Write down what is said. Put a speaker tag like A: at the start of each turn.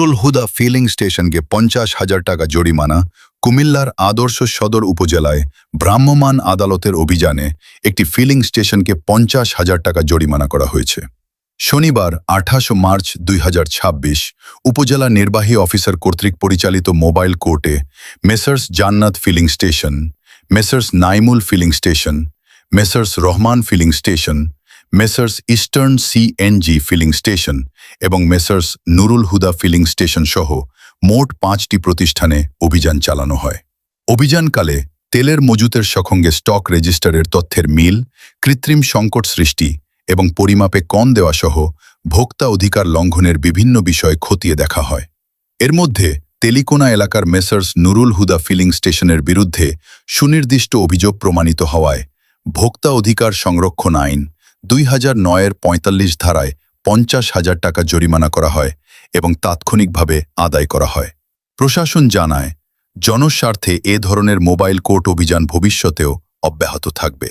A: Nurul Huda feeling স্টেশনকে 50,000 টাকা জরিমানা। কুমিল্লার আদর্শ সদর উপজেলায় ভ্রাম্যমাণ আদালতের অভিযানে একটি ফিলিং স্টেশনকে 50,000 টাকা জরিমানা করা হয়েছে। শনিবার 28 মার্চ 2026 উপজেলা নির্বাহী অফিসার কর্তৃক পরিচালিত মোবাইল কোর্টে মেসার্স জান্নাত filling station, messrs Naimul filling station, messrs Rahman filling station, messrs eastern CNG filling station এবং messrs Nurul Huda filling station সহ মোট 5টি প্রতিষ্ঠানে অভিযান চালানো হয়। অভিযানকালে তেলের মজুতের সঙ্গে স্টক রেজিস্টারের তথ্যের মিল, কৃত্রিম সংকট সৃষ্টি এবং পরিমাপে কম দেওয়া সহ ভোক্তা অধিকার লঙ্ঘনের বিভিন্ন বিষয় খতিয়ে দেখা হয়। এর মধ্যে তেলিকোনা এলাকার মেসার্স নুরুল হুদা ফিলিং স্টেশনের বিরুদ্ধে সুনির্দিষ্ট অভিযোগ প্রমাণিত হওয়ায় ভোক্তা অধিকার সংরক্ষণ আইন 2009-এর 45 ধারায় 50,000 টাকা জরিমানা করা হয় এবং তাৎক্ষণিকভাবে আদায় করা হয়। প্রশাসন জানায়, জনস্বার্থে এ ধরনের মোবাইল কোর্ট অভিযান ভবিষ্যতেও অব্যাহত থাকবে।